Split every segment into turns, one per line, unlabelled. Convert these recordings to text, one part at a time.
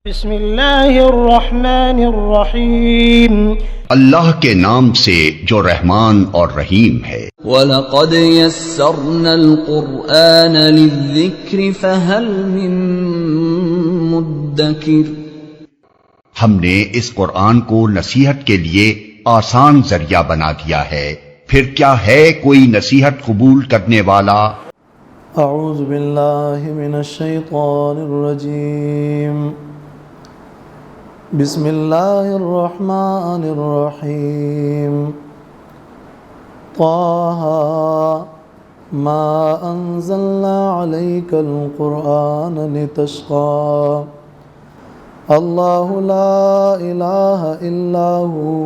بسم اللہ الرحمن الرحیم
اللہ کے نام سے جو رحمان اور رحیم ہے۔
وَلَقَدْ يَسَّرْنَا الْقُرْآنَ لِلذِّكْرِ فَهَلْ مِن مُدَّكِرٍ،
ہم نے اس قرآن کو نصیحت کے لیے آسان ذریعہ بنا دیا ہے، پھر کیا ہے کوئی نصیحت قبول کرنے والا؟
اعوذ باللہ من الشیطان الرجیم، بسم اللہ الرحمن الرحیم، طٰہٰ ما انزلنا علیک القرآن لتشقیٰ، اللہ لا الہ الا ہو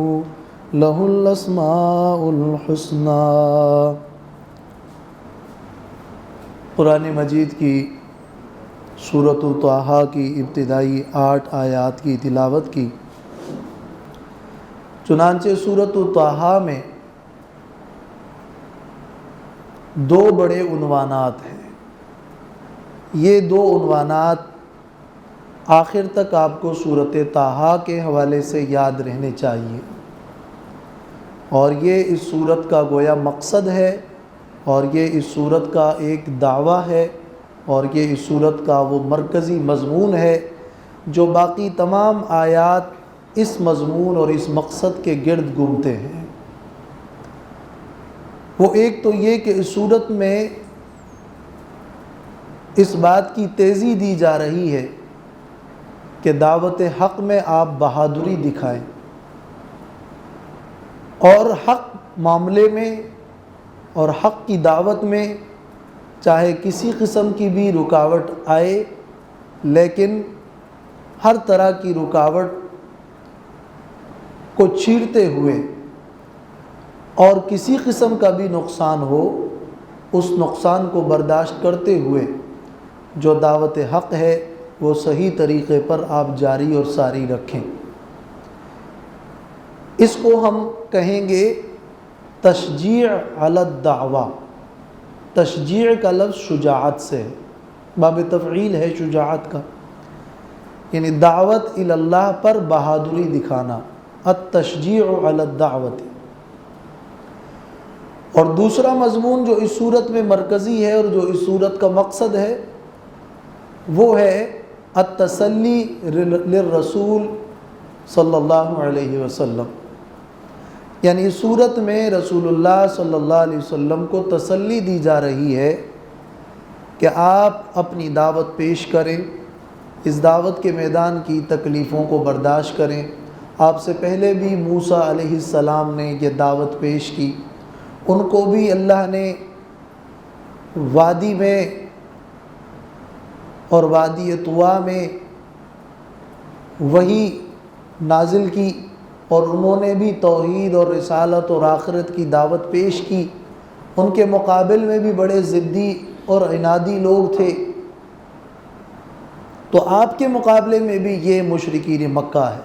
لہ الاسماء الحسنی۔ قرآن مجید کی سورۃ طٰہٰ کی ابتدائی 8 آیات کی تلاوت کی۔ چنانچہ سورۃ طٰہٰ میں 2 بڑے عنوانات ہیں۔ یہ 2 عنوانات آخر تک آپ کو سورۃ طٰہٰ کے حوالے سے یاد رہنے چاہیے، اور یہ اس سورت کا گویا مقصد ہے، اور یہ اس سورت کا ایک دعویٰ ہے، اور یہ اس سورت کا وہ مرکزی مضمون ہے جو باقی تمام آیات اس مضمون اور اس مقصد کے گرد گھومتے ہیں۔ وہ ایک تو یہ کہ اس سورت میں اس بات کی تیزی دی جا رہی ہے کہ دعوت حق میں آپ بہادری دکھائیں، اور حق معاملے میں اور حق کی دعوت میں چاہے کسی قسم کی بھی رکاوٹ آئے، لیکن ہر طرح کی رکاوٹ کو چیرتے ہوئے اور کسی قسم کا بھی نقصان ہو اس نقصان کو برداشت کرتے ہوئے جو دعوت حق ہے وہ صحیح طریقے پر آپ جاری اور ساری رکھیں۔ اس کو ہم کہیں گے تشجیع علی الدعوہ۔ تشجیع کا لفظ شجاعت سے ہے، باب تفعیل ہے شجاعت کا، یعنی دعوت الی اللہ پر بہادری دکھانا، التشجیع علی الدعوت۔ اور دوسرا مضمون جو اس صورت میں مرکزی ہے اور جو اس صورت کا مقصد ہے وہ ہے التسلی للرسول صلی اللہ علیہ وسلم، یعنی اس صورت میں رسول اللہ صلی اللہ علیہ وسلم کو تسلی دی جا رہی ہے کہ آپ اپنی دعوت پیش کریں، اس دعوت کے میدان کی تکلیفوں کو برداشت کریں۔ آپ سے پہلے بھی موسیٰ علیہ السلام نے یہ دعوت پیش کی، ان کو بھی اللہ نے وادی میں اور وادی طوا میں وحی نازل کی، اور انہوں نے بھی توحید اور رسالت اور آخرت کی دعوت پیش کی۔ ان کے مقابل میں بھی بڑے ضدی اور عنادی لوگ تھے، تو آپ کے مقابلے میں بھی یہ مشرکین مکہ ہے،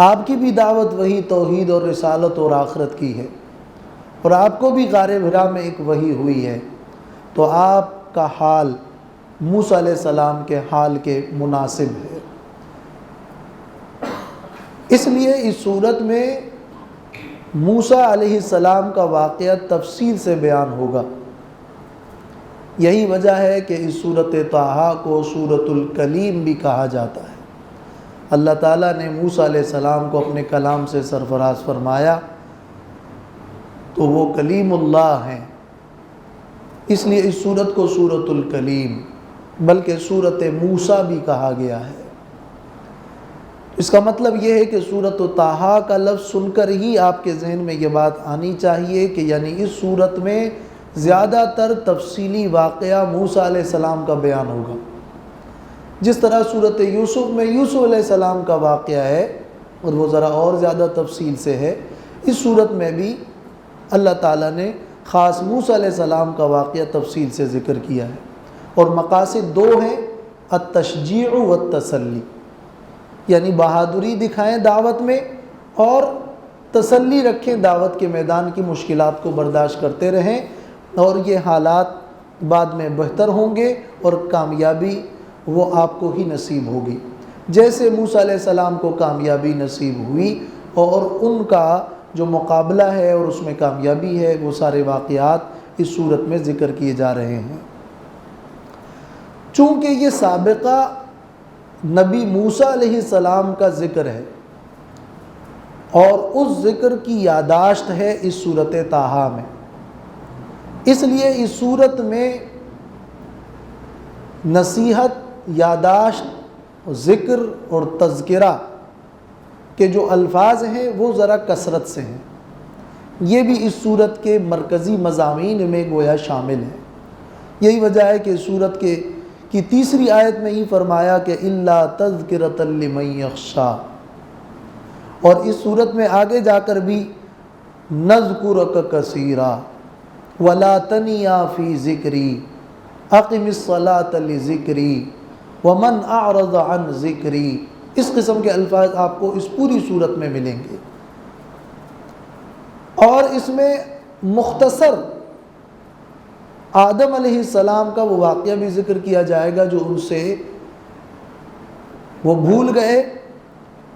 آپ کی بھی دعوت وہی توحید اور رسالت اور آخرت کی ہے، اور آپ کو بھی غار حرا میں ایک وحی ہوئی ہے، تو آپ کا حال موسیٰ علیہ السلام کے حال کے مناسب ہے۔ اس لیے اس صورت میں موسیٰ علیہ السلام کا واقعہ تفصیل سے بیان ہوگا۔ یہی وجہ ہے کہ اس سورۃ طٰہٰ کو سورۃ الکلیم بھی کہا جاتا ہے۔ اللہ تعالیٰ نے موسیٰ علیہ السلام کو اپنے کلام سے سرفراز فرمایا تو وہ کلیم اللہ ہیں، اس لیے اس سورت کو سورۃ الکلیم بلکہ سورۃ موسیٰ بھی کہا گیا ہے۔ اس کا مطلب یہ ہے کہ سورۃ طٰہٰ کا لفظ سن کر ہی آپ کے ذہن میں یہ بات آنی چاہیے کہ یعنی اس سورت میں زیادہ تر تفصیلی واقعہ موسیٰ علیہ السلام کا بیان ہوگا۔ جس طرح سورۃ یوسف میں یوسف علیہ السلام کا واقعہ ہے اور وہ ذرا اور زیادہ تفصیل سے ہے، اس سورت میں بھی اللہ تعالیٰ نے خاص موسیٰ علیہ السلام کا واقعہ تفصیل سے ذکر کیا ہے، اور مقاصد 2 ہیں، التشجیع والتسلی، یعنی بہادری دکھائیں دعوت میں اور تسلی رکھیں، دعوت کے میدان کی مشکلات کو برداشت کرتے رہیں، اور یہ حالات بعد میں بہتر ہوں گے اور کامیابی وہ آپ کو ہی نصیب ہوگی۔ جیسے موسیٰ علیہ السلام کو کامیابی نصیب ہوئی اور ان کا جو مقابلہ ہے اور اس میں کامیابی ہے، وہ سارے واقعات اس صورت میں ذکر کیے جا رہے ہیں۔ چونکہ یہ سابقہ نبی موسیٰ علیہ السلام کا ذکر ہے اور اس ذکر کی یاداشت ہے اس صورت طٰہٰ میں، اس لیے اس صورت میں نصیحت، یاداشت، ذکر اور تذکرہ کے جو الفاظ ہیں وہ ذرا کثرت سے ہیں۔ یہ بھی اس صورت کے مرکزی مضامین میں گویا شامل ہیں۔ یہی وجہ ہے کہ صورت کی تیسری آیت میں ہی فرمایا کہ اِلَّا تَذْكِرَةً لِمَن يَخْشَىٰ، اور اس صورت میں آگے جا کر بھی نَذْكُرَكَ كَثِيرًا وَلَا تَنِيَا فِي ذِكْرِي أَقِمِ الصَّلَاةَ لِذِكْرِي وَمَنْ أَعْرَضَ عَنْ ذِكْرِي، اس قسم کے الفاظ آپ کو اس پوری صورت میں ملیں گے۔ اور اس میں مختصر آدم علیہ السلام کا وہ واقعہ بھی ذکر کیا جائے گا جو ان سے وہ بھول گئے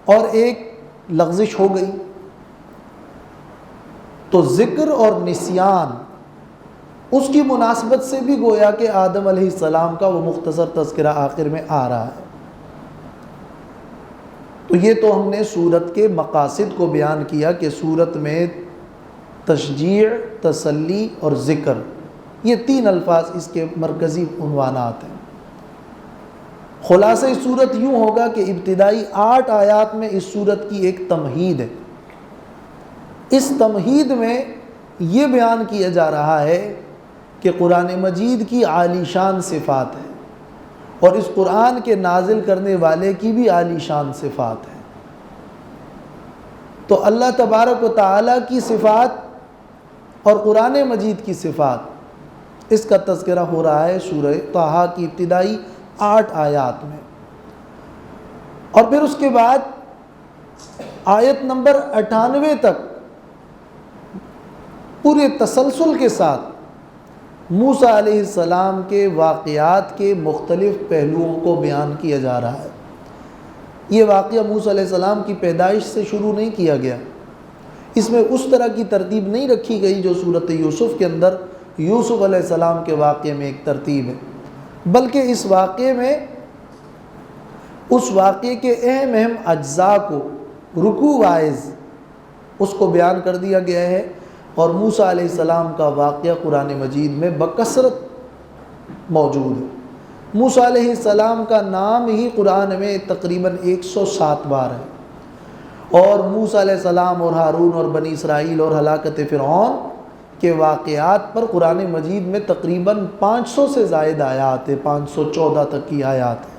اور ایک لغزش ہو گئی۔ تو ذکر اور نسیان اس کی مناسبت سے بھی گویا کہ آدم علیہ السلام کا وہ مختصر تذکرہ آخر میں آ رہا ہے۔ تو یہ تو ہم نے سورت کے مقاصد کو بیان کیا کہ سورت میں تشجیع، تسلی اور ذکر، یہ تین الفاظ اس کے مرکزی عنوانات ہیں۔ خلاصہ اس صورت یوں ہوگا کہ ابتدائی 8 آیات میں اس صورت کی ایک تمہید ہے۔ اس تمہید میں یہ بیان کیا جا رہا ہے کہ قرآن مجید کی عالی شان صفات ہیں اور اس قرآن کے نازل کرنے والے کی بھی عالی شان صفات ہیں۔ تو اللہ تبارک و تعالیٰ کی صفات اور قرآن مجید کی صفات، اس کا تذکرہ ہو رہا ہے سورہ طٰہٰ کی ابتدائی 8 آیات میں، اور پھر اس کے بعد آیت نمبر 98 تک پورے تسلسل کے ساتھ موسیٰ علیہ السلام کے واقعات کے مختلف پہلوؤں کو بیان کیا جا رہا ہے۔ یہ واقعہ موسیٰ علیہ السلام کی پیدائش سے شروع نہیں کیا گیا، اس میں اس طرح کی ترتیب نہیں رکھی گئی جو سورۃ یوسف کے اندر یوسف علیہ السلام کے واقعے میں ایک ترتیب ہے، بلکہ اس واقعے میں اس واقعے کے اہم اجزاء کو رکوع وائز اس کو بیان کر دیا گیا ہے، اور موسیٰ علیہ السلام کا واقعہ قرآن مجید میں بکثرت موجود ہے۔ موسیٰ علیہ السلام کا نام ہی قرآن میں تقریباً 107 بار ہے، اور موسیٰ علیہ السلام اور ہارون اور بنی اسرائیل اور ہلاکت فرعون کے واقعات پر قرآن مجید میں تقریباً 500 سے زائد آیات ہیں، 514 تک کی آیات ہیں۔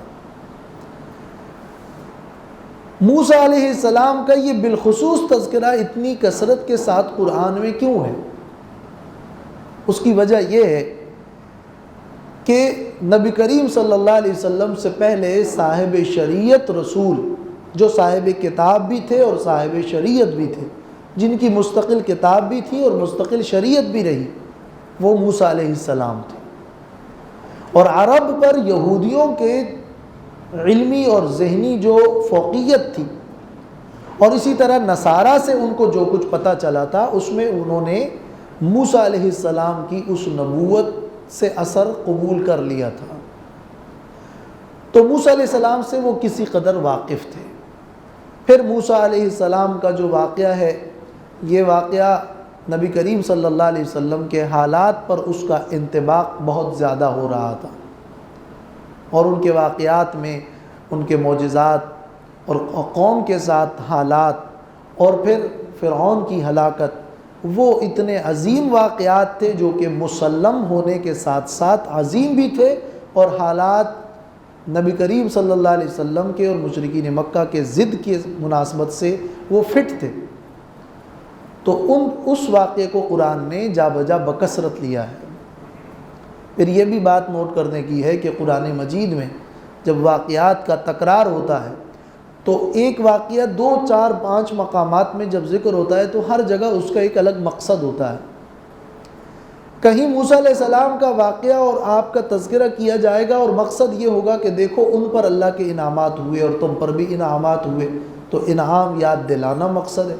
موسیٰ علیہ السلام کا یہ بالخصوص تذکرہ اتنی کثرت کے ساتھ قرآن میں کیوں ہے؟ اس کی وجہ یہ ہے کہ نبی کریم صلی اللہ علیہ وسلم سے پہلے صاحب شریعت رسول، جو صاحب کتاب بھی تھے اور صاحب شریعت بھی تھے، جن کی مستقل کتاب بھی تھی اور مستقل شریعت بھی رہی، وہ موسیٰ علیہ السلام تھے۔ اور عرب پر یہودیوں کے علمی اور ذہنی جو فوقیت تھی، اور اسی طرح نصارہ سے ان کو جو کچھ پتہ چلا تھا، اس میں انہوں نے موسیٰ علیہ السلام کی اس نبوت سے اثر قبول کر لیا تھا۔ تو موسیٰ علیہ السلام سے وہ کسی قدر واقف تھے۔ پھر موسیٰ علیہ السلام کا جو واقعہ ہے، یہ واقعہ نبی کریم صلی اللہ علیہ وسلم کے حالات پر اس کا انطباق بہت زیادہ ہو رہا تھا، اور ان کے واقعات میں ان کے معجزات اور قوم کے ساتھ حالات اور پھر فرعون کی ہلاکت، وہ اتنے عظیم واقعات تھے جو کہ مسلم ہونے کے ساتھ ساتھ عظیم بھی تھے، اور حالات نبی کریم صلی اللہ علیہ وسلم کے اور مشرکین مکہ کے ضد کی مناسبت سے وہ فٹ تھے۔ تو اس واقعے کو قرآن نے جا بجا بکثرت لیا ہے۔ پھر یہ بھی بات نوٹ کرنے کی ہے کہ قرآن مجید میں جب واقعات کا تکرار ہوتا ہے تو ایک واقعہ 2، 4، 5 مقامات میں جب ذکر ہوتا ہے تو ہر جگہ اس کا ایک الگ مقصد ہوتا ہے۔ کہیں موسیٰ علیہ السلام کا واقعہ اور آپ کا تذکرہ کیا جائے گا اور مقصد یہ ہوگا کہ دیکھو ان پر اللہ کے انعامات ہوئے اور تم پر بھی انعامات ہوئے، تو انعام یاد دلانا مقصد ہے۔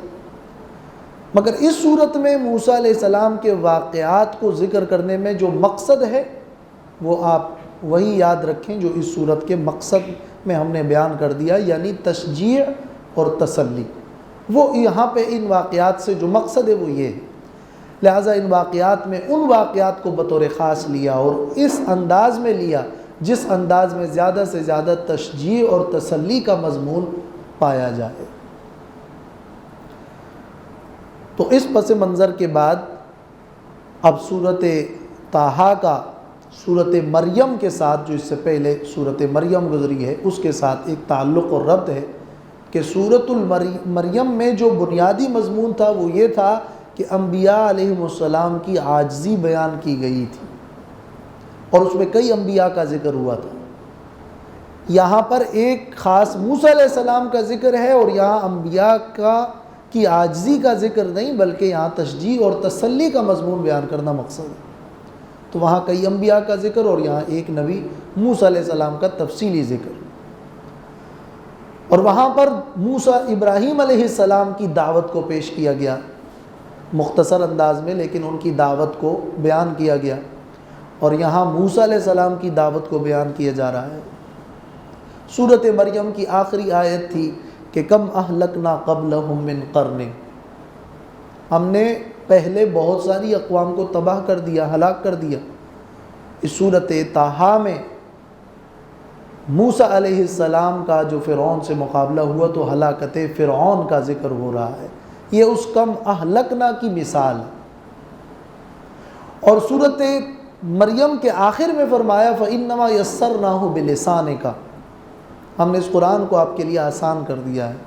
مگر اس صورت میں موسیٰ علیہ السلام کے واقعات کو ذکر کرنے میں جو مقصد ہے وہ آپ وہی یاد رکھیں جو اس صورت کے مقصد میں ہم نے بیان کر دیا، یعنی تشجیع اور تسلی۔ وہ یہاں پہ ان واقعات سے جو مقصد ہے وہ یہ ہے، لہٰذا ان واقعات میں ان واقعات کو بطور خاص لیا اور اس انداز میں لیا جس انداز میں زیادہ سے زیادہ تشجیع اور تسلی کا مضمون پایا جائے۔ تو اس پس منظر کے بعد اب صورت طٰہٰ کا صورت مریم کے ساتھ، جو اس سے پہلے صورت مریم گزری ہے، اس کے ساتھ ایک تعلق اور ربط ہے کہ صورت مریم میں جو بنیادی مضمون تھا وہ یہ تھا کہ انبیاء علیہم السلام کی عاجزی بیان کی گئی تھی، اور اس میں کئی انبیاء کا ذکر ہوا تھا۔ یہاں پر ایک خاص موسیٰ علیہ السلام کا ذکر ہے، اور یہاں انبیاء کی عاجزی کا ذکر نہیں بلکہ یہاں تشجیع اور تسلی کا مضمون بیان کرنا مقصد ہے۔ تو وہاں کئی انبیاء کا ذکر اور یہاں ایک نبی موسیٰ علیہ السلام کا تفصیلی ذکر، اور وہاں پر موسیٰ ابراہیم علیہ السلام کی دعوت کو پیش کیا گیا مختصر انداز میں، لیکن ان کی دعوت کو بیان کیا گیا، اور یہاں موسیٰ علیہ السلام کی دعوت کو بیان کیا جا رہا ہے۔ سورۃ مریم کی آخری آیت تھی کہ کم اہلکنا قبلہم من قرن، ہم نے پہلے بہت ساری اقوام کو تباہ کر دیا، ہلاک کر دیا۔ اس صورت طٰہٰ میں موسیٰ علیہ السلام کا جو فرعون سے مقابلہ ہوا تو ہلاکت فرعون کا ذکر ہو رہا ہے، یہ اس کم اہلکنا کی مثال ہے۔ اور صورت مریم کے آخر میں فرمایا فَإِنَّمَا يَسَّرْنَاهُ بِلِسَانِكَ، ہم نے اس قرآن کو آپ کے لیے آسان کر دیا ہے۔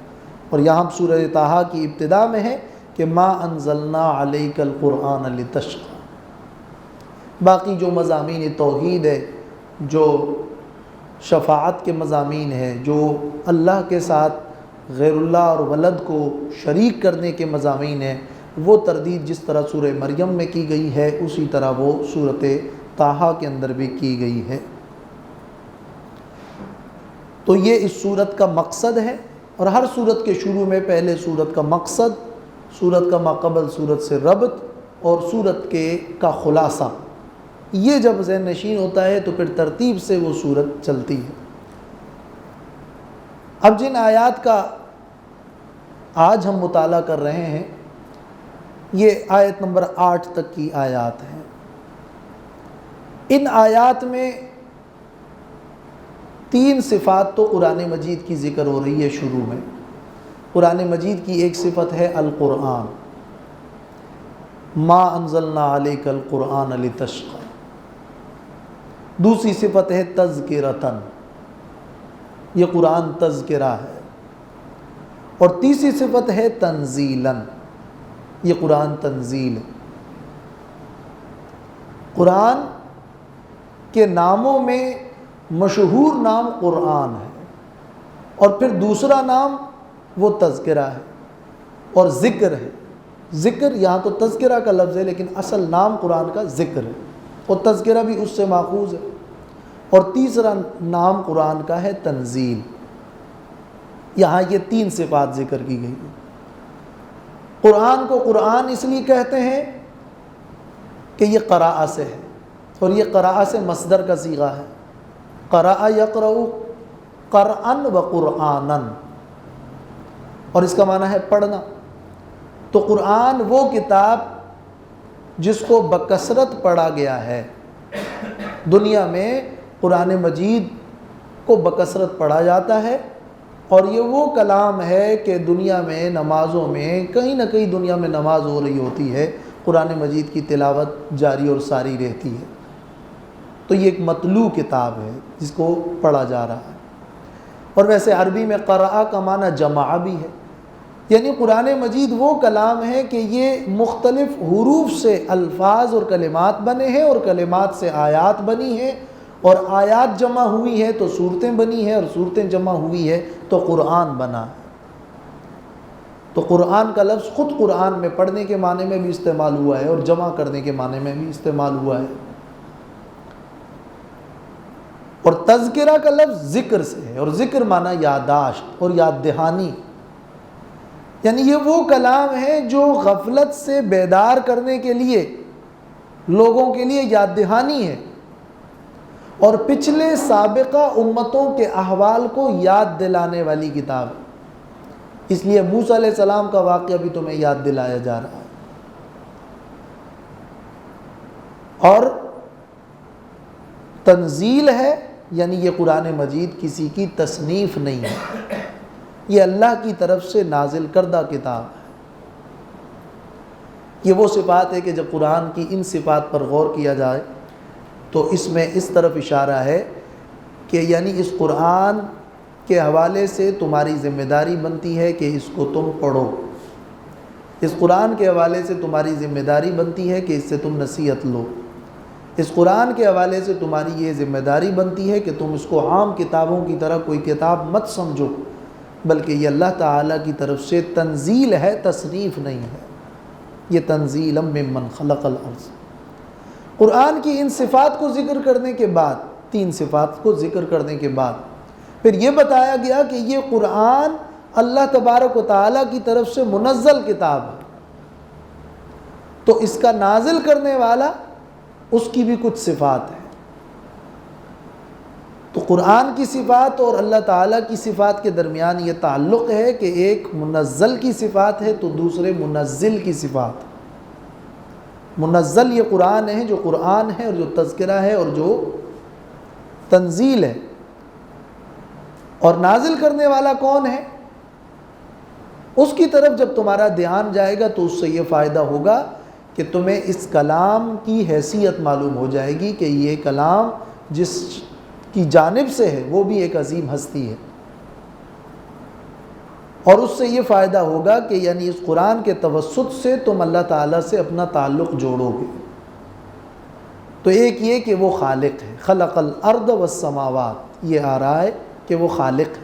اور یہاں سورہ طٰہٰ کی ابتدا میں ہے کہ مَا أَنزَلْنَا عَلَيْكَ الْقُرْآنَ لِتَشْقَىٰ۔ باقی جو مضامین توحید ہے، جو شفاعت کے مضامین ہے، جو اللہ کے ساتھ غیر اللہ اور ولد کو شریک کرنے کے مضامین ہیں، وہ تردید جس طرح سورہ مریم میں کی گئی ہے اسی طرح وہ سورۃ طٰہٰ کے اندر بھی کی گئی ہے۔ تو یہ اس صورت کا مقصد ہے، اور ہر صورت کے شروع میں پہلے صورت کا مقصد، صورت کا ماقبل صورت سے ربط اور صورت کا خلاصہ، یہ جب ذہن نشین ہوتا ہے تو پھر ترتیب سے وہ صورت چلتی ہے۔ اب جن آیات کا آج ہم مطالعہ کر رہے ہیں یہ آیت نمبر 8 تک کی آیات ہیں۔ ان آیات میں 3 صفات تو قرآن مجید کی ذکر ہو رہی ہے شروع میں۔ قرآن مجید کی ایک صفت ہے القرآن، ما انزلنا علیک القرآن لتشقی۔ دوسری صفت ہے تذکرتاً، یہ قرآن تذکرہ ہے۔ اور تیسری صفت ہے تنزیلاً، یہ قرآن تنزیل ہے۔ قرآن کے ناموں میں مشہور نام قرآن ہے، اور پھر دوسرا نام وہ تذکرہ ہے اور ذکر ہے۔ ذکر یہاں تو تذکرہ کا لفظ ہے لیکن اصل نام قرآن کا ذکر ہے، اور تذکرہ بھی اس سے ماخوذ ہے۔ اور تیسرا نام قرآن کا ہے تنزیل۔ یہاں یہ 3 صفات ذکر کی گئی ہیں۔ قرآن کو قرآن اس لیے کہتے ہیں کہ یہ قراء سے ہے، اور یہ قراء سے مصدر کا صیغہ ہے، قراء یقرأ قرآن و قرآناً، اور اس کا معنی ہے پڑھنا۔ تو قرآن وہ کتاب جس کو بکثرت پڑھا گیا ہے، دنیا میں قرآن مجید کو بکثرت پڑھا جاتا ہے، اور یہ وہ کلام ہے کہ دنیا میں نمازوں میں کہیں نہ کہیں دنیا میں نماز ہو رہی ہوتی ہے، قرآن مجید کی تلاوت جاری اور ساری رہتی ہے۔ تو یہ ایک مطلوع کتاب ہے جس کو پڑھا جا رہا ہے۔ اور ویسے عربی میں قرأ کا معنی جمع بھی ہے، یعنی قرآن مجید وہ کلام ہے کہ یہ مختلف حروف سے الفاظ اور کلمات بنے ہیں، اور کلمات سے آیات بنی ہیں، اور آیات جمع ہوئی ہے تو صورتیں بنی ہیں، اور صورتیں جمع ہوئی ہے تو قرآن بنا ہے۔ تو قرآن کا لفظ خود قرآن میں پڑھنے کے معنی میں بھی استعمال ہوا ہے اور جمع کرنے کے معنی میں بھی استعمال ہوا ہے. اور تذکرہ کا لفظ ذکر سے ہے، اور ذکر معنی یادداشت اور یاد دہانی، یعنی یہ وہ کلام ہے جو غفلت سے بیدار کرنے کے لیے لوگوں کے لیے یاد دہانی ہے، اور پچھلے سابقہ امتوں کے احوال کو یاد دلانے والی کتاب ہے. اس لیے موسیٰ علیہ السلام کا واقعہ بھی تمہیں یاد دلایا جا رہا ہے. اور تنزیل ہے، یعنی یہ قرآن مجید کسی کی تصنیف نہیں ہے، یہ اللہ کی طرف سے نازل کردہ کتاب ہے. یہ وہ صفات ہے کہ جب قرآن کی ان صفات پر غور کیا جائے تو اس میں اس طرف اشارہ ہے کہ یعنی اس قرآن کے حوالے سے تمہاری ذمہ داری بنتی ہے کہ اس کو تم پڑھو. اس قرآن کے حوالے سے تمہاری ذمہ داری بنتی ہے کہ اس سے تم نصیحت لو. اس قرآن کے حوالے سے تمہاری یہ ذمہ داری بنتی ہے کہ تم اس کو عام کتابوں کی طرح کوئی کتاب مت سمجھو، بلکہ یہ اللہ تعالیٰ کی طرف سے تنزیل ہے، تصنیف نہیں ہے. یہ تنزیل ممن خلق الارض. قرآن کی ان صفات کو ذکر کرنے کے بعد، 3 صفات کو ذکر کرنے کے بعد پھر یہ بتایا گیا کہ یہ قرآن اللہ تبارک و تعالیٰ کی طرف سے منزل کتاب ہے، تو اس کا نازل کرنے والا اس کی بھی کچھ صفات ہیں. تو قرآن کی صفات اور اللہ تعالیٰ کی صفات کے درمیان یہ تعلق ہے کہ ایک منزل کی صفات ہے تو دوسرے منزل کی صفات. منزل یہ قرآن ہے، جو قرآن ہے اور جو تذکرہ ہے اور جو تنزیل ہے. اور نازل کرنے والا کون ہے؟ اس کی طرف جب تمہارا دھیان جائے گا تو اس سے یہ فائدہ ہوگا کہ تمہیں اس کلام کی حیثیت معلوم ہو جائے گی کہ یہ کلام جس کی جانب سے ہے وہ بھی ایک عظیم ہستی ہے. اور اس سے یہ فائدہ ہوگا کہ یعنی اس قرآن کے توسط سے تم اللہ تعالیٰ سے اپنا تعلق جوڑو گے. تو ایک یہ کہ وہ خالق ہے، خلق الارض والسماوات، یہ آ رہا ہے کہ وہ خالق ہے،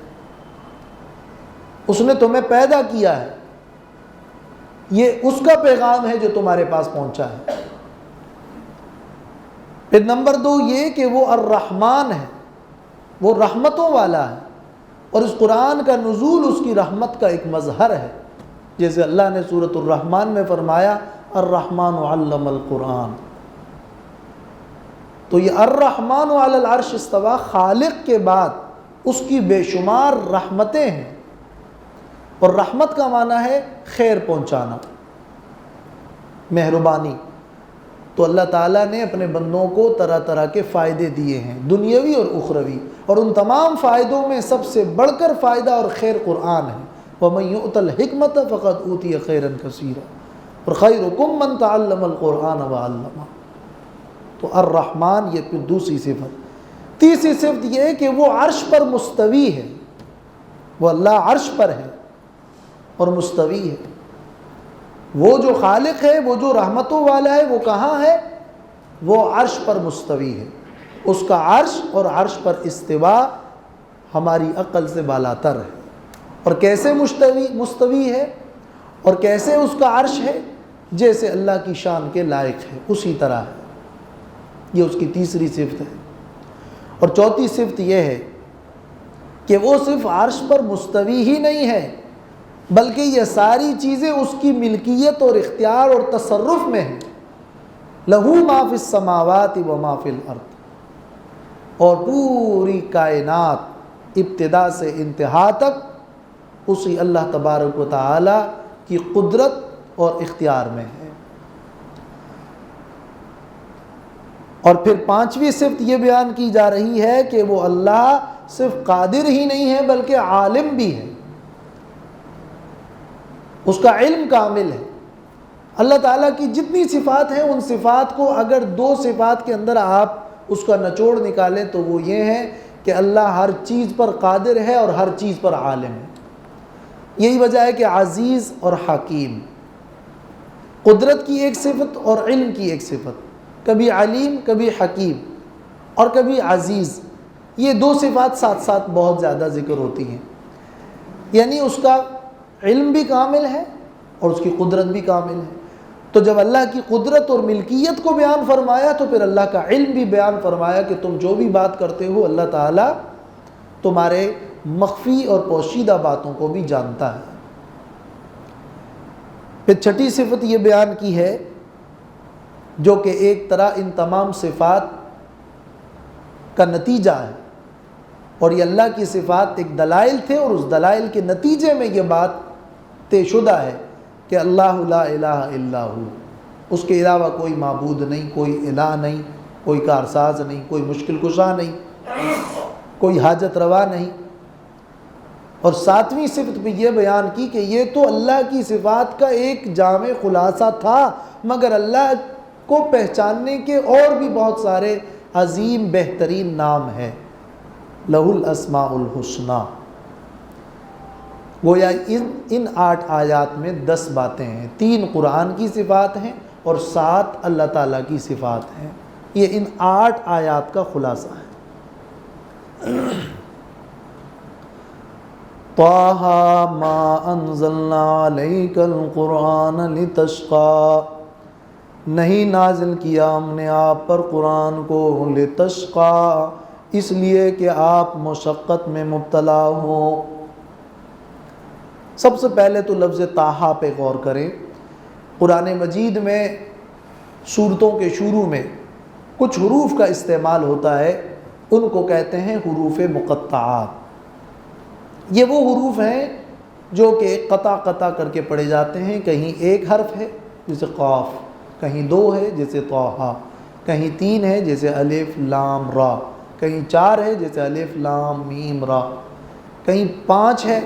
اس نے تمہیں پیدا کیا ہے، یہ اس کا پیغام ہے جو تمہارے پاس پہنچا ہے. پھر نمبر 2 یہ کہ وہ الرحمن ہے، وہ رحمتوں والا ہے، اور اس قرآن کا نزول اس کی رحمت کا ایک مظہر ہے. جیسے اللہ نے سورۃ الرحمن میں فرمایا الرحمن علم القرآن. تو یہ الرحمن علی العرش استویٰ خالق کے بعد اس کی بے شمار رحمتیں ہیں، اور رحمت کا معنی ہے خیر پہنچانا، مہربانی. تو اللہ تعالیٰ نے اپنے بندوں کو طرح طرح کے فائدے دیے ہیں، دنیاوی اور اخروی، اور ان تمام فائدوں میں سب سے بڑھ کر فائدہ اور خیر قرآن ہے. وَمَن يُؤْتَ الْحِكْمَةَ فَقَدْ أُوتِيَ خَيْرًا كَثِيرًا اور خَيْرُكُم مَّن تَعَلَّمَ الْقُرْآنَ وَعَلَّمَهُ. تو الرحمن یہ پھر دوسری صفت. تیسری صفت یہ ہے کہ وہ عرش پر مستوی ہے، وہ اللہ عرش پر ہے اور مستوی ہے. وہ جو خالق ہے، وہ جو رحمتوں والا ہے، وہ کہاں ہے؟ وہ عرش پر مستوی ہے. اس کا عرش اور عرش پر استواء ہماری عقل سے بالاتر ہے. اور کیسے مستوی ہے اور کیسے اس کا عرش ہے؟ جیسے اللہ کی شان کے لائق ہے اسی طرح ہے. یہ اس کی تیسری صفت ہے. اور چوتھی صفت یہ ہے کہ وہ صرف عرش پر مستوی ہی نہیں ہے، بلکہ یہ ساری چیزیں اس کی ملکیت اور اختیار اور تصرف میں ہیں. لہو ما فی السماوات و ما فی الارض. اور پوری کائنات ابتدا سے انتہا تک اسی اللہ تبارک و تعالی کی قدرت اور اختیار میں ہے. اور پھر پانچویں صفت یہ بیان کی جا رہی ہے کہ وہ اللہ صرف قادر ہی نہیں ہے بلکہ عالم بھی ہے، اس کا علم کامل ہے. اللہ تعالیٰ کی جتنی صفات ہیں ان صفات کو اگر 2 صفات کے اندر آپ اس کا نچوڑ نکالیں تو وہ یہ ہے کہ اللہ ہر چیز پر قادر ہے اور ہر چیز پر عالم ہے. یہی وجہ ہے کہ عزیز اور حکیم، قدرت کی ایک صفت اور علم کی ایک صفت، کبھی علیم کبھی حکیم اور کبھی عزیز، یہ 2 صفات ساتھ ساتھ بہت زیادہ ذکر ہوتی ہیں. یعنی اس کا علم بھی کامل ہے اور اس کی قدرت بھی کامل ہے. تو جب اللہ کی قدرت اور ملکیت کو بیان فرمایا تو پھر اللہ کا علم بھی بیان فرمایا کہ تم جو بھی بات کرتے ہو اللہ تعالیٰ تمہارے مخفی اور پوشیدہ باتوں کو بھی جانتا ہے. پھر چھٹی صفت یہ بیان کی ہے جو کہ ایک طرح ان تمام صفات کا نتیجہ ہے، اور یہ اللہ کی صفات ایک دلائل تھے اور اس دلائل کے نتیجے میں یہ بات طے شدہ ہے کہ اللہ لا الہ الا ہو، اس کے علاوہ کوئی معبود نہیں، کوئی الہ نہیں، کوئی کارساز نہیں، کوئی مشکل کشا نہیں، کوئی حاجت روا نہیں. اور ساتویں صفت بھی یہ بیان کی کہ یہ تو اللہ کی صفات کا ایک جامع خلاصہ تھا، مگر اللہ کو پہچاننے کے اور بھی بہت سارے عظیم بہترین نام ہیں. لہ الاسماء الحسنی. گویا ان 8 آیات میں 10 باتیں ہیں، 3 قرآن کی صفات ہیں اور 7 اللہ تعالیٰ کی صفات ہیں. یہ ان 8 آیات کا خلاصہ ہے. طٰہَ مَا أَنزَلْنَا عَلَيْكَ الْقُرْآنَ لِتَشْقَىٰ. نہیں نازل کیا ہم نے آپ پر قرآن کو لِتَشْقَىٰ، اس لیے کہ آپ مشقت میں مبتلا ہوں. سب سے پہلے تو لفظ طٰہَ پہ غور کریں. قرآن مجید میں سورتوں کے شروع میں کچھ حروف کا استعمال ہوتا ہے، ان کو کہتے ہیں حروف مقطعات. یہ وہ حروف ہیں جو کہ قطع قطع کر کے پڑھے جاتے ہیں. کہیں ایک حرف ہے جیسے قاف، کہیں 2 ہے جیسے طٰہَ، کہیں 3 ہے جیسے الف لام را، کہیں 4 ہے جیسے الف لام میم را، کہیں 5 ہے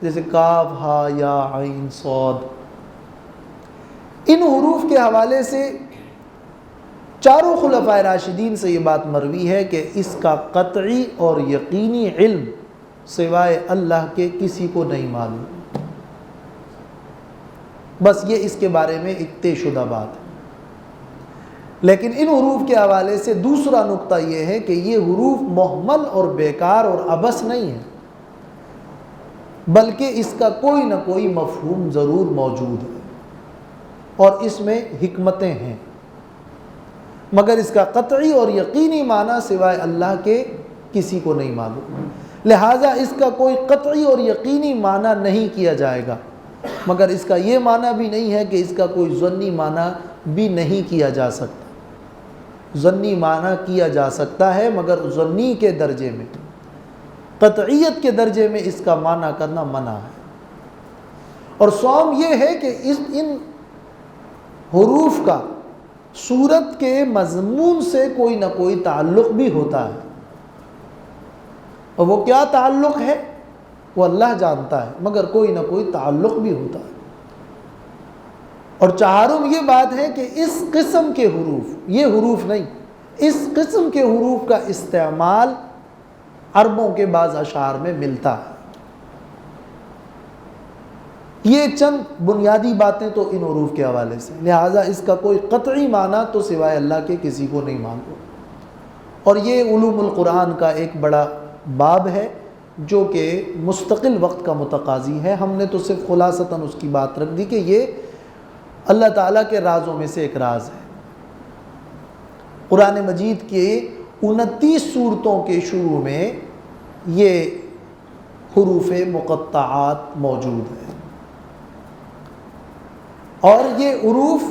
جیسے کاف ہا یا عین صاد. ان حروف کے حوالے سے چاروں خلفائے راشدین سے یہ بات مروی ہے کہ اس کا قطعی اور یقینی علم سوائے اللہ کے کسی کو نہیں معلوم. بس یہ اس کے بارے میں ایک طے شدہ بات ہے. لیکن ان حروف کے حوالے سے دوسرا نقطہ یہ ہے کہ یہ حروف مہمل اور بیکار اور عبث نہیں ہے، بلکہ اس کا کوئی نہ کوئی مفہوم ضرور موجود ہے اور اس میں حکمتیں ہیں، مگر اس کا قطعی اور یقینی معنی سوائے اللہ کے کسی کو نہیں معلوم. لہٰذا اس کا کوئی قطعی اور یقینی معنی نہیں کیا جائے گا، مگر اس کا یہ معنی بھی نہیں ہے کہ اس کا کوئی ظنی معنی بھی نہیں کیا جا سکتا. ظنی معنی کیا جا سکتا ہے مگر ظنی کے درجے میں، قطعیت کے درجے میں اس کا معنی کرنا منع ہے. اور سوم یہ ہے کہ ان حروف کا سورت کے مضمون سے کوئی نہ کوئی تعلق بھی ہوتا ہے، اور وہ کیا تعلق ہے وہ اللہ جانتا ہے، مگر کوئی نہ کوئی تعلق بھی ہوتا ہے. اور چہارم یہ بات ہے کہ اس قسم کے حروف، یہ حروف نہیں، اس قسم کے حروف کا استعمال عربوں کے بعض اشعار میں ملتا ہے. یہ چند بنیادی باتیں تو ان حروف کے حوالے سے. لہٰذا اس کا کوئی قطعی معنی تو سوائے اللہ کے کسی کو نہیں معلوم. اور یہ علوم القرآن کا ایک بڑا باب ہے جو کہ مستقل وقت کا متقاضی ہے. ہم نے تو صرف خلاصتاً اس کی بات رکھ دی کہ یہ اللہ تعالیٰ کے رازوں میں سے ایک راز ہے. قرآن مجید کے 29 سورتوں کے شروع میں یہ حروف مقطعات موجود ہیں، اور یہ حروف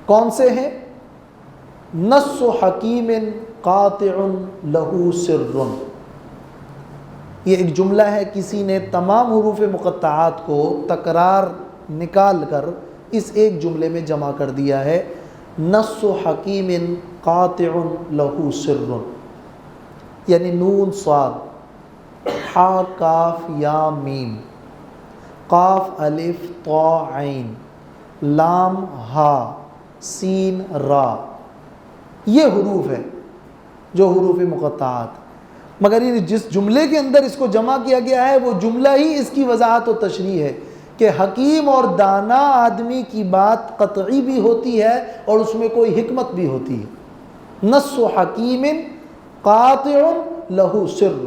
کون سے ہیں؟ نص حکیم قاطع لہ سر. یہ ایک جملہ ہے، کسی نے تمام حروف مقطعات کو تکرار نکال کر اس ایک جملے میں جمع کر دیا ہے. نص حکیم قاطع لہ سر، یعنی نون صاد حا کاف یا میم، قاف الف طا عین، لام ہا سین را، یہ حروف ہے جو حروف مقطعات. مگر یہ جس جملے کے اندر اس کو جمع کیا گیا ہے وہ جملہ ہی اس کی وضاحت و تشریح ہے کہ حکیم اور دانا آدمی کی بات قطعی بھی ہوتی ہے اور اس میں کوئی حکمت بھی ہوتی ہے. نص حکیم قاطع لہ سر.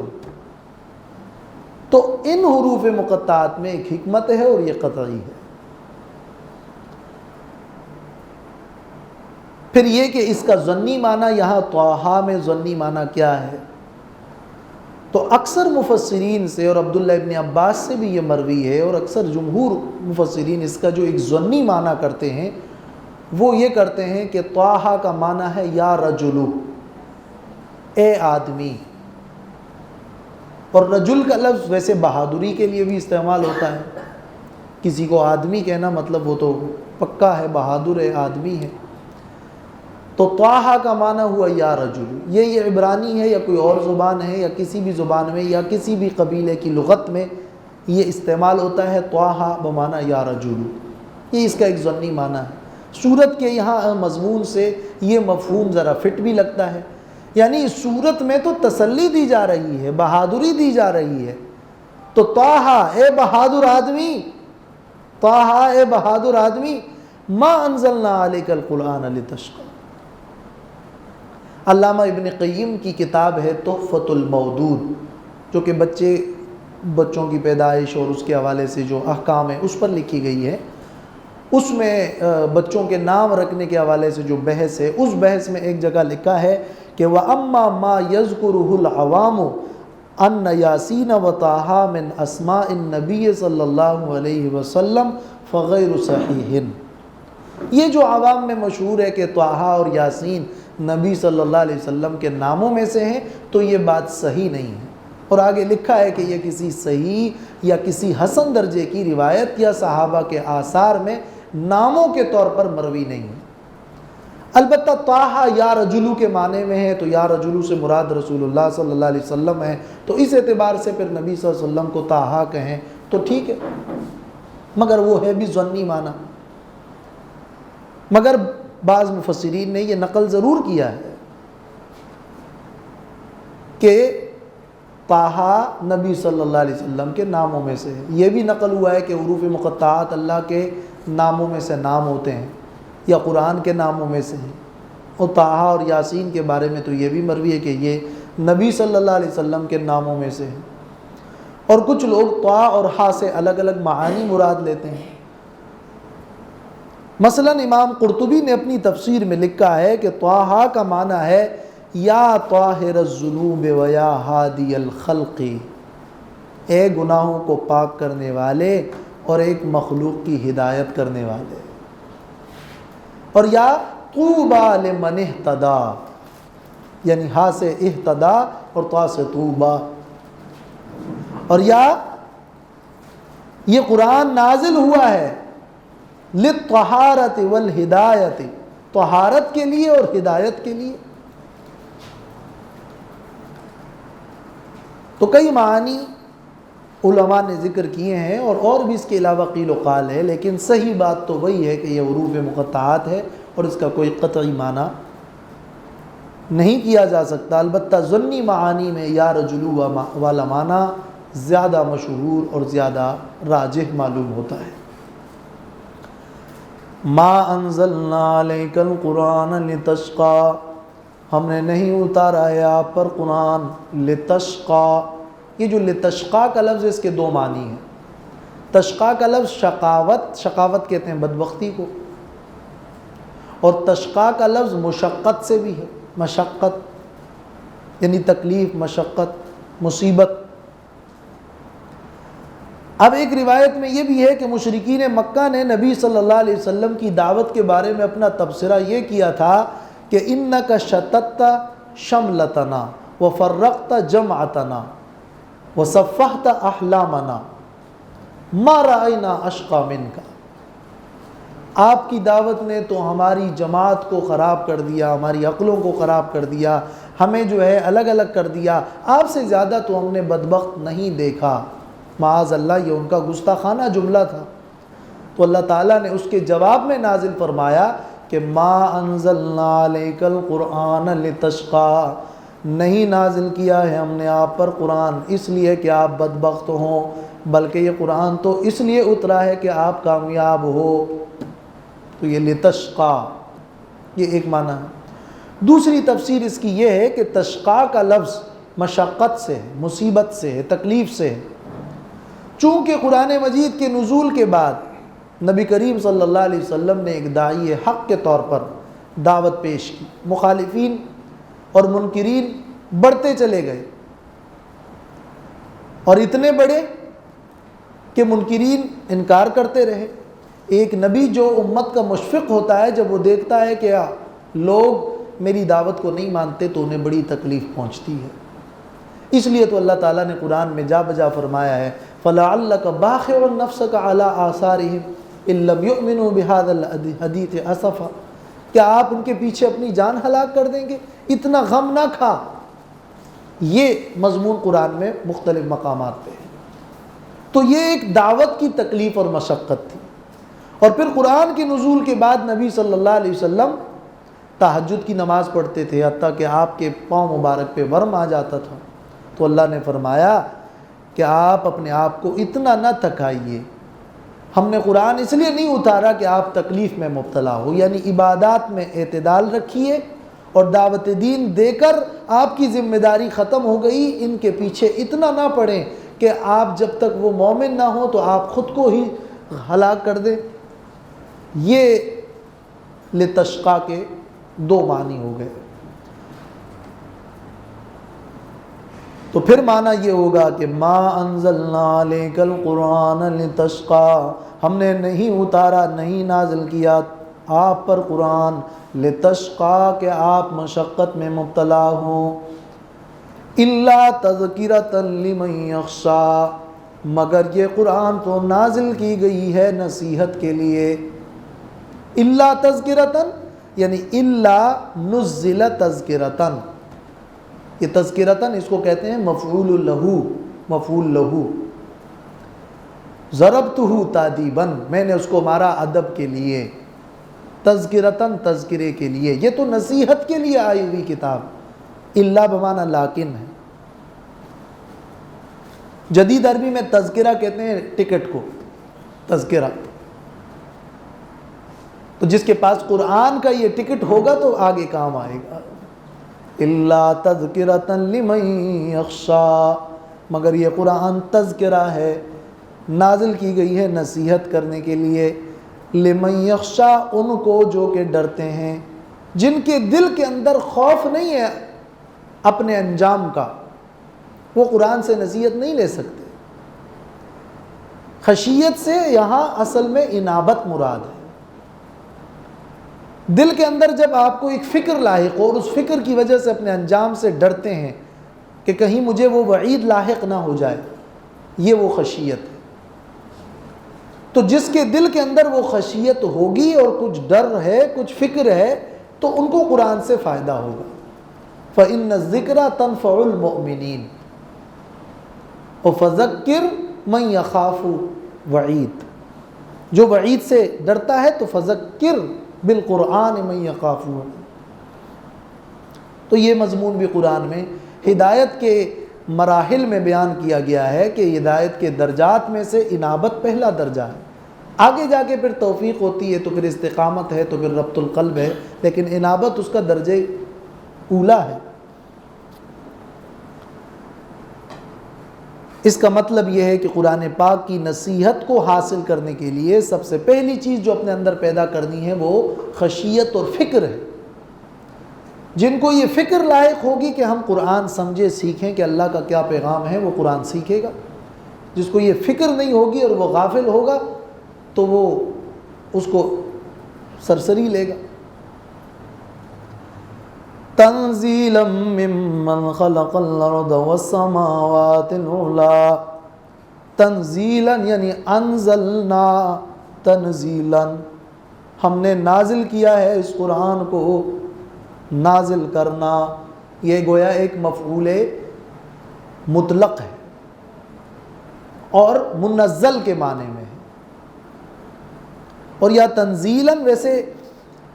تو ان حروف مقطعات میں ایک حکمت ہے اور یہ قطعی ہے۔ پھر یہ کہ اس کا ظنی معنی یہاں طٰہٰ میں ظنی معنی کیا ہے؟ تو اکثر مفسرین سے اور عبداللہ ابن عباس سے بھی یہ مروی ہے، اور اکثر جمہور مفسرین اس کا جو ایک ظنی معنی کرتے ہیں وہ یہ کرتے ہیں کہ طٰہٰ کا معنی ہے یا رجل، اے آدمی۔ اور رجل کا لفظ ویسے بہادری کے لیے بھی استعمال ہوتا ہے، کسی کو آدمی کہنا مطلب وہ تو پکا ہے، بہادر ہے، آدمی ہے۔ تو طٰہٰ کا معنی ہوا یا رجل، یہ عبرانی ہے یا کوئی اور زبان ہے یا کسی بھی زبان میں یا کسی بھی قبیلے کی لغت میں یہ استعمال ہوتا ہے، طٰہٰ بمعنی یا رجل، یہ اس کا ایک ظنی معنی ہے۔ سورت کے یہاں مضمون سے یہ مفہوم ذرا فٹ بھی لگتا ہے، یعنی اس سورت میں تو تسلی دی جا رہی ہے، بہادری دی جا رہی ہے۔ تو طٰہٰ اے بہادر آدمی، طٰہٰ اے بہادر آدمی، ما انزلنا علیک القرآن لتشقی۔ علامہ ابن قیم کی کتاب ہے تحفۃ المودود، جو کہ بچوں کی پیدائش اور اس کے حوالے سے جو احکام ہیں اس پر لکھی گئی ہے۔ اس میں بچوں کے نام رکھنے کے حوالے سے جو بحث ہے، اس بحث میں ایک جگہ لکھا ہے کہ وَأَمَّا مَا يَذْكُرُهُ الْعَوَامُ أَنَّ يَاسِينَ وَطٰہٰ مِنْ أَسْمَاءِ النَّبِيِّ صلی اللہ علیہ وسلم فغیر صحیح۔ یہ جو عوام میں مشہور ہے کہ طٰہٰ اور یاسین نبی صلی اللہ علیہ وسلم کے ناموں میں سے ہیں، تو یہ بات صحیح نہیں ہے۔ اور آگے لکھا ہے کہ یہ کسی صحیح یا کسی حسن درجے کی روایت یا صحابہ کے آثار میں ناموں کے طور پر مروی نہیں ہے۔ البتہ طٰہٰ یا رجلو کے معنی میں ہے، تو یا رجلو سے مراد رسول اللہ صلی اللہ علیہ وسلم ہے، تو اس اعتبار سے پھر نبی صلی اللہ علیہ وسلم کو طٰہٰ کہیں تو ٹھیک ہے، مگر وہ ہے بھی ظنی معنی۔ مگر بعض مفسرین نے یہ نقل ضرور کیا ہے کہ طٰہٰ نبی صلی اللہ علیہ وسلم کے ناموں میں سے ہے۔ یہ بھی نقل ہوا ہے کہ حروف مقطعات اللہ کے ناموں میں سے نام ہوتے ہیں یا قرآن کے ناموں میں سے ہیں۔ اور طٰہٰ اور یاسین کے بارے میں تو یہ بھی مروی ہے کہ یہ نبی صلی اللہ علیہ وسلم کے ناموں میں سے ہیں۔ اور کچھ لوگ طٰ اور ہا سے الگ الگ معانی مراد لیتے ہیں۔ مثلا امام قرطبی نے اپنی تفسیر میں لکھا ہے کہ طٰہٰ کا معنی ہے یا طاہر الذنوب و یا ہادی الخلق، اے گناہوں کو پاک کرنے والے اور ایک مخلوق کی ہدایت کرنے والے، اور یا طوبیٰ لمن اہتدیٰ، یعنی ہا سے اہتدیٰ اور طا سے طوبیٰ، اور یا یہ قرآن نازل ہوا ہے للطہارت والہدایت، طہارت کے لیے اور ہدایت کے لیے۔ تو کئی معنی علماء نے ذکر کیے ہیں، اور بھی اس کے علاوہ قیل و قال ہے، لیکن صحیح بات تو وہی ہے کہ یہ حروف مقطعات ہے اور اس کا کوئی قطعی معنی نہیں کیا جا سکتا۔ البتہ ظنی معانی میں یا رجلو والا معنی زیادہ مشہور اور زیادہ راجح معلوم ہوتا ہے۔ ما انزلنا علیک القرآن لتشقی، ہم نے نہیں اتارا ہے آپ پر قرآن لتشقی۔ یہ جو لتشقی کا لفظ ہے اس کے دو معنی ہیں۔ تشقی کا لفظ شقاوت کہتے ہیں بدبختی کو، اور تشقی کا لفظ مشقت سے بھی ہے، مشقت یعنی تکلیف، مشقت، مصیبت۔ اب ایک روایت میں یہ بھی ہے کہ مشرکین مکہ نے نبی صلی اللہ علیہ وسلم کی دعوت کے بارے میں اپنا تبصرہ یہ کیا تھا کہ انک شتت شملتنا وفرقت جمعتنا وصفحت احلامنا ما رأینا اشقى منک، آپ کی دعوت نے تو ہماری جماعت کو خراب کر دیا، ہماری عقلوں کو خراب کر دیا، ہمیں جو ہے الگ الگ کر دیا، آپ سے زیادہ تو ہم نے بدبخت نہیں دیکھا۔ معاذ اللہ، یہ ان کا گستاخانہ جملہ تھا۔ تو اللہ تعالیٰ نے اس کے جواب میں نازل فرمایا کہ ما انزلنا علیک القرآن لتشقی، نہیں نازل کیا ہے ہم نے آپ پر قرآن اس لیے کہ آپ بدبخت ہوں، بلکہ یہ قرآن تو اس لیے اترا ہے کہ آپ کامیاب ہو۔ تو یہ لتشقی، یہ ایک معنی ہے۔ دوسری تفسیر اس کی یہ ہے کہ تشقی کا لفظ مشقت سے ہے، مصیبت سے ہے، تکلیف سے ہے۔ چونکہ قرآن مجید کے نزول کے بعد نبی کریم صلی اللہ علیہ وسلم نے ایک داعی حق کے طور پر دعوت پیش کی، مخالفین اور منکرین بڑھتے چلے گئے اور اتنے بڑے کہ منکرین انکار کرتے رہے۔ ایک نبی جو امت کا مشفق ہوتا ہے، جب وہ دیکھتا ہے کہ لوگ میری دعوت کو نہیں مانتے تو انہیں بڑی تکلیف پہنچتی ہے۔ اس لیے تو اللہ تعالیٰ نے قرآن میں جا بجا فرمایا ہے فَلَعَلَّكَ بَاخِعٌ نَفْسَكَ عَلَىٰ آثَارِهِمْ إِن لَّمْ يُؤْمِنُوا بِهَذَا الْحَدِيثِ أَسَفًا، کیا آپ ان کے پیچھے اپنی جان ہلاک کر دیں گے؟ اتنا غم نہ کھا۔ یہ مضمون قرآن میں مختلف مقامات پہ ہے۔ تو یہ ایک دعوت کی تکلیف اور مشقت تھی۔ اور پھر قرآن کے نزول کے بعد نبی صلی اللہ علیہ وسلم تہجد کی نماز پڑھتے تھے، حتیٰ کہ آپ کے پاؤں مبارک پہ ورم آ جاتا تھا۔ تو اللہ نے فرمایا کہ آپ اپنے آپ کو اتنا نہ تھکائیے، ہم نے قرآن اس لیے نہیں اتارا کہ آپ تکلیف میں مبتلا ہو، یعنی عبادات میں اعتدال رکھیے اور دعوت دین دے کر آپ کی ذمہ داری ختم ہو گئی، ان کے پیچھے اتنا نہ پڑیں کہ آپ جب تک وہ مومن نہ ہوں تو آپ خود کو ہی ہلاک کر دیں۔ یہ لتشقا کے دو معنی ہو گئے۔ تو پھر معنی یہ ہوگا کہ ما انزلنا علیک القرآن لتشقا، ہم نے نہیں اتارا، نہیں نازل کیا آپ پر قرآن لتشقا کہ آپ مشقت میں مبتلا ہوں، الا تذکرۃ لمن یخشی، مگر یہ قرآن تو نازل کی گئی ہے نصیحت کے لیے۔ الا تذکرۃ یعنی الا نزل تذکرۃ، یہ تذکرتاً اس کو کہتے ہیں مفعول لہو، مفعول لہو۔ ضربتہ تادیباً، میں نے اس کو مارا ادب کے لیے، تذکرتاً تذکرے کے لیے، یہ تو نصیحت کے لیے آئی ہوئی کتاب۔ الا بمعنی لیکن ہے۔ جدید عربی میں تذکرہ کہتے ہیں ٹکٹ کو، تذکرہ۔ تو جس کے پاس قرآن کا یہ ٹکٹ ہوگا تو آگے کام آئے گا۔ الا تذکرۃ لمن یخشی، مگر یہ قرآن تذکرہ ہے، نازل کی گئی ہے نصیحت کرنے کے لیے، لمن یخشی، ان کو جو کہ ڈرتے ہیں، جن کے دل کے اندر خوف نہیں ہے اپنے انجام کا، وہ قرآن سے نصیحت نہیں لے سکتے۔ خشیت سے یہاں اصل میں انابت مراد ہے۔ دل کے اندر جب آپ کو ایک فکر لاحق ہو اور اس فکر کی وجہ سے اپنے انجام سے ڈرتے ہیں کہ کہیں مجھے وہ وعید لاحق نہ ہو جائے، یہ وہ خشیت ہے۔ تو جس کے دل کے اندر وہ خشیت ہوگی اور کچھ ڈر ہے، کچھ فکر ہے، تو ان کو قرآن سے فائدہ ہوگا۔ فَإِنَّ الذِّكْرَ تَنفَعُ الْمُؤْمِنِينَ وَفَذَكِّرْ مَنْ يَخَافُ وَعِيدٍ، جو وعید سے ڈرتا ہے تو فَذَكِّرْ بالقرآن من یخاف۔ تو یہ مضمون بھی قرآن میں ہدایت کے مراحل میں بیان کیا گیا ہے کہ ہدایت کے درجات میں سے انابت پہلا درجہ ہے، آگے جا کے پھر توفیق ہوتی ہے، تو پھر استقامت ہے، تو پھر ربط القلب ہے، لیکن انابت اس کا درجہ اولا ہے۔ اس کا مطلب یہ ہے کہ قرآن پاک کی نصیحت کو حاصل کرنے کے لیے سب سے پہلی چیز جو اپنے اندر پیدا کرنی ہے وہ خشیت اور فکر ہے۔ جن کو یہ فکر لائق ہوگی کہ ہم قرآن سمجھے سیکھیں کہ اللہ کا کیا پیغام ہے، وہ قرآن سیکھے گا۔ جس کو یہ فکر نہیں ہوگی اور وہ غافل ہوگا تو وہ اس کو سرسری لے گا۔ تنزیلا ممن خلق الارض والسماوات العلی، تنزیلا یعنی انزلنا تنزیلا، ہم نے نازل کیا ہے اس قرآن کو، نازل کرنا یہ گویا ایک مفعول مطلق ہے اور منزل کے معنی میں ہے۔ اور یا تنزیلاً ویسے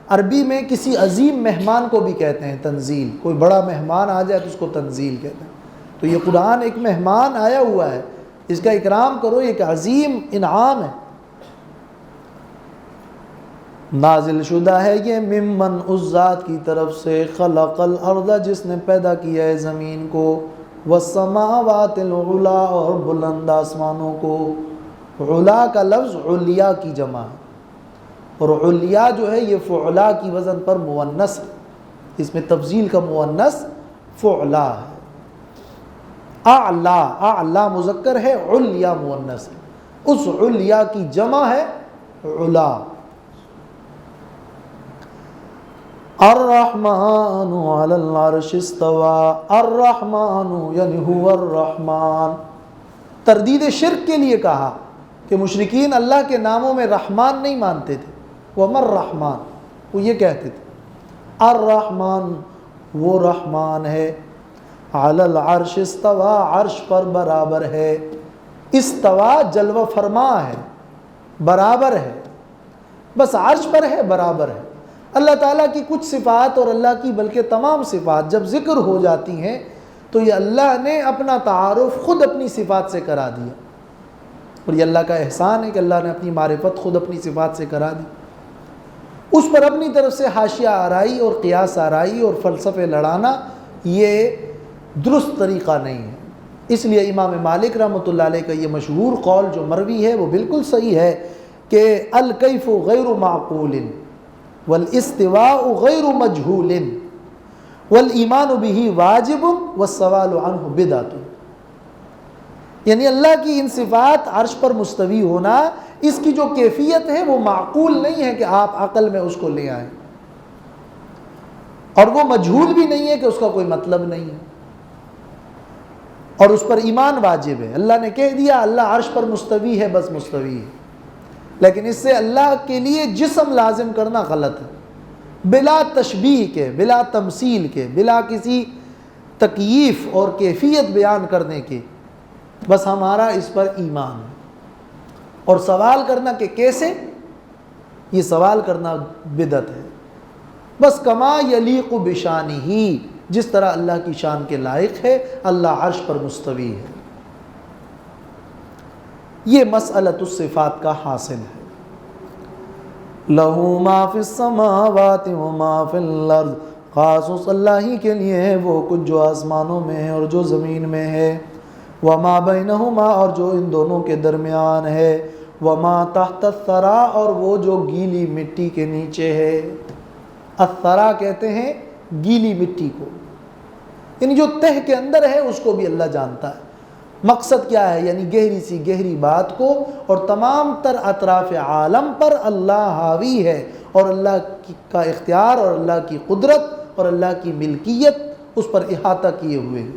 عربی میں کسی عظیم مہمان کو بھی کہتے ہیں تنزیل، کوئی بڑا مہمان آ جائے تو اس کو تنزیل کہتے ہیں۔ تو یہ قرآن ایک مہمان آیا ہوا ہے، اس کا اکرام کرو، یہ ایک عظیم انعام ہے۔ نازل شدہ ہے یہ ممن، اس ذات کی طرف سے، خلق الارض جس نے پیدا کیا ہے زمین کو، والسماوات العلا، اور بلند آسمانوں کو. علا کا لفظ علیا کی جمع ہے، اور علیا جو ہے یہ فعلا کی وزن پر مؤنث ہے، اس میں تفضیل کا مؤنث فعلا ہے. اعلا، اعلا مذکر ہے، علیا مؤنث ہے، اس علیا کی جمع ہے علا. الرحمن علی العرش استوى، الرحمن یعنی هو الرحمن. تردید شرک کے لیے کہا کہ مشرکین اللہ کے ناموں میں رحمان نہیں مانتے تھے. وَمَا الرحمن، وہ یہ کہتے تھے الرحمن، وہ رحمان ہے. علی العرش استوى، عرش پر برابر ہے. استوا جلوہ فرما ہے، برابر ہے، بس عرش پر ہے، برابر ہے. اللہ تعالیٰ کی کچھ صفات اور اللہ کی بلکہ تمام صفات جب ذکر ہو جاتی ہیں تو یہ اللہ نے اپنا تعارف خود اپنی صفات سے کرا دیا، اور یہ اللہ کا احسان ہے کہ اللہ نے اپنی معرفت خود اپنی صفات سے کرا دی. اس پر اپنی طرف سے حاشیہ آرائی اور قیاس آرائی اور فلسفے لڑانا یہ درست طریقہ نہیں ہے. اس لیے امام مالک رحمۃ اللہ علیہ کا یہ مشہور قول جو مروی ہے وہ بالکل صحیح ہے کہ الکیف غیر معقول والاستواء غیر مجہول والایمان به واجب والسوال عنہ بدعۃ. یعنی اللہ کی ان صفات عرش پر مستوی ہونا، اس کی جو کیفیت ہے وہ معقول نہیں ہے کہ آپ عقل میں اس کو لے آئیں، اور وہ مجہول بھی نہیں ہے کہ اس کا کوئی مطلب نہیں ہے، اور اس پر ایمان واجب ہے. اللہ نے کہہ دیا اللہ عرش پر مستوی ہے، بس مستوی ہے، لیکن اس سے اللہ کے لیے جسم لازم کرنا غلط ہے، بلا تشبیہ کے، بلا تمثیل کے، بلا کسی تکییف اور کیفیت بیان کرنے کے. بس ہمارا اس پر ایمان ہے. اور سوال کرنا کہ کیسے، یہ سوال کرنا بدعت ہے. بس کما یلیق بشانہ، جس طرح اللہ کی شان کے لائق ہے، اللہ عرش پر مستوی ہے. یہ مسئلۃ الصفات کا حاصل ہے. لہو ما فی السماوات وما فی الارض، خاص اس اللہ ہی کے لیے ہے وہ کچھ جو آسمانوں میں ہے اور جو زمین میں ہے. وما بینہما، اور جو ان دونوں کے درمیان ہے. وما تحت الثری، اور وہ جو گیلی مٹی کے نیچے ہے. الثری کہتے ہیں گیلی مٹی کو، یعنی جو تہ کے اندر ہے اس کو بھی اللہ جانتا ہے. مقصد کیا ہے؟ یعنی گہری سی گہری بات کو اور تمام تر اطراف عالم پر اللہ حاوی ہے، اور اللہ کا اختیار اور اللہ کی قدرت اور اللہ کی ملکیت اس پر احاطہ کیے ہوئے ہیں.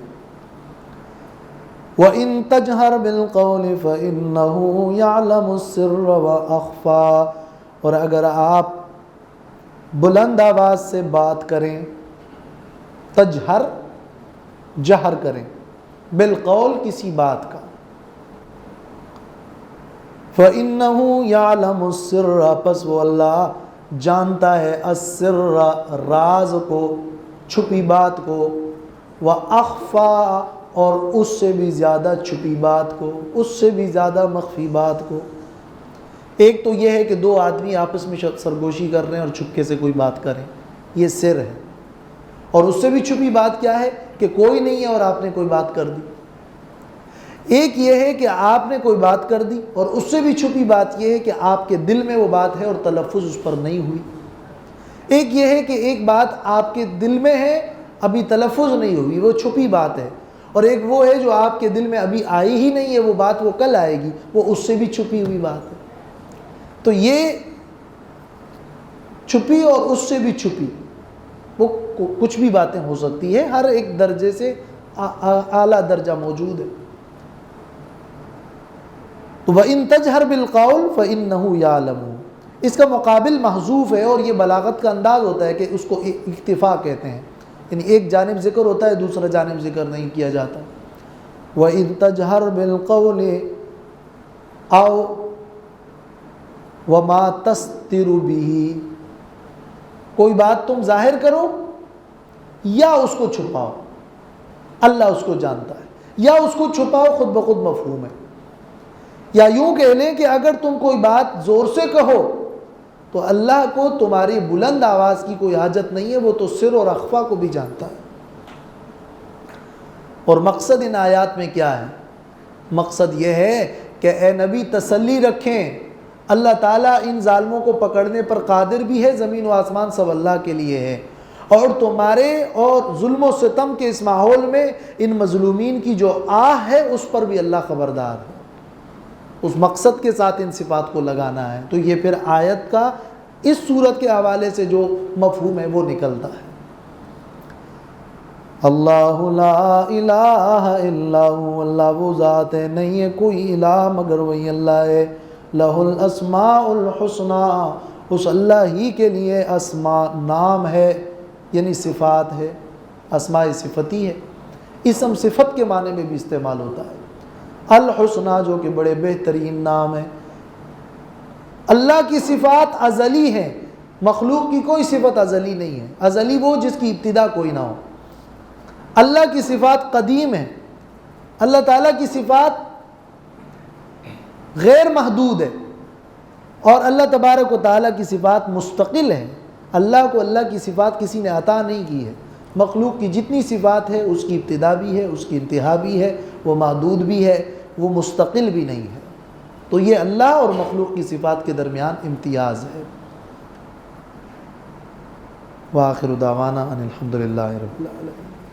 وَإِن تَجْهَرْ بِالْقَوْلِ فَإِنَّهُ يَعْلَمُ السِّرَّ وَأَخْفَى، اور اگر آپ بلند آواز سے بات کریں، تجہر جہر کریں، بالقول کسی بات کا، فَإِنَّهُ يَعْلَمُ السِّرَّ، پس وہ اللہ جانتا ہے السِّرَّ راز کو، چھپی بات کو، وَأَخْفَى، اور اس سے بھی زیادہ چھپی بات کو، اس سے بھی زیادہ مخفی بات کو. ایک تو یہ ہے کہ دو آدمی آپس میں سرگوشی کر رہے ہیں اور چھپکے سے کوئی بات کریں، یہ سر ہے. اور اس سے بھی چھپی بات کیا ہے کہ کوئی نہیں ہے اور آپ نے کوئی بات کر دی. ایک یہ ہے کہ آپ نے کوئی بات کر دی، اور اس سے بھی چھپی بات یہ ہے کہ آپ کے دل میں وہ بات ہے اور تلفظ اس پر نہیں ہوئی. ایک یہ ہے کہ ایک بات آپ کے دل میں ہے، ابھی تلفظ نہیں ہوئی، وہ چھپی بات ہے. اور ایک وہ ہے جو آپ کے دل میں ابھی آئی ہی نہیں ہے، وہ بات وہ کل آئے گی، وہ اس سے بھی چھپی ہوئی بات ہے. تو یہ چھپی اور اس سے بھی چھپی، وہ کچھ بھی باتیں ہو سکتی ہے، ہر ایک درجے سے اعلیٰ درجہ موجود ہے. تو وَإِن تَجْهَرْ بِالْقَوْلِ فَإِنَّهُ يَعْلَمُ، اس کا مقابل محذوف ہے، اور یہ بلاغت کا انداز ہوتا ہے کہ اس کو اکتفا کہتے ہیں، یعنی ایک جانب ذکر ہوتا ہے، دوسرا جانب ذکر نہیں کیا جاتا. وَإِن تَجْهَرْ بِالْقَوْلِ أَوْ وَمَا تَسْتِرُ بِهِ، کوئی بات تم ظاہر کرو یا اس کو چھپاؤ، اللہ اس کو جانتا ہے، یا اس کو چھپاؤ خود بخود مفہوم ہے. یا یوں کہہ لیں کہ اگر تم کوئی بات زور سے کہو تو اللہ کو تمہاری بلند آواز کی کوئی حاجت نہیں ہے، وہ تو سر اور اخفا کو بھی جانتا ہے. اور مقصد ان آیات میں کیا ہے؟ مقصد یہ ہے کہ اے نبی تسلی رکھیں، اللہ تعالیٰ ان ظالموں کو پکڑنے پر قادر بھی ہے، زمین و آسمان سب اللہ کے لیے ہے، اور تمہارے اور ظلم و ستم کے اس ماحول میں ان مظلومین کی جو آہ ہے اس پر بھی اللہ خبردار ہے۔ اس مقصد کے ساتھ ان صفات کو لگانا ہے۔ تو یہ پھر آیت کا اس صورت کے حوالے سے جو مفہوم ہے وہ نکلتا ہے۔ اللہ لا الہ الا ہو، اللہ وہ ذات ہے، نہیں ہے کوئی الہ مگر وہی اللہ ہے۔ لہ الاسماء الحسنی، اس اللہ ہی کے لیے اسماء نام ہے، یعنی صفات ہے، اسماء صفتی ہے۔ اسم صفت کے معنی میں بھی استعمال ہوتا ہے۔ الحسنی جو کہ بڑے بہترین نام ہے۔ اللہ کی صفات ازلی ہیں، مخلوق کی کوئی صفت ازلی نہیں ہے۔ ازلی وہ جس کی ابتدا کوئی نہ ہو۔ اللہ کی صفات قدیم ہیں، اللہ تعالیٰ کی صفات غیر محدود ہے، اور اللہ تبارک و تعالیٰ کی صفات مستقل ہے۔ اللہ کو اللہ کی صفات کسی نے عطا نہیں کی ہے۔ مخلوق کی جتنی صفات ہے اس کی ابتدا بھی ہے، اس کی انتہا بھی ہے، وہ محدود بھی ہے، وہ مستقل بھی نہیں ہے۔ تو یہ اللہ اور مخلوق کی صفات کے درمیان امتیاز ہے۔ وآخر دعوانا ان الحمد للہ رب العالمین۔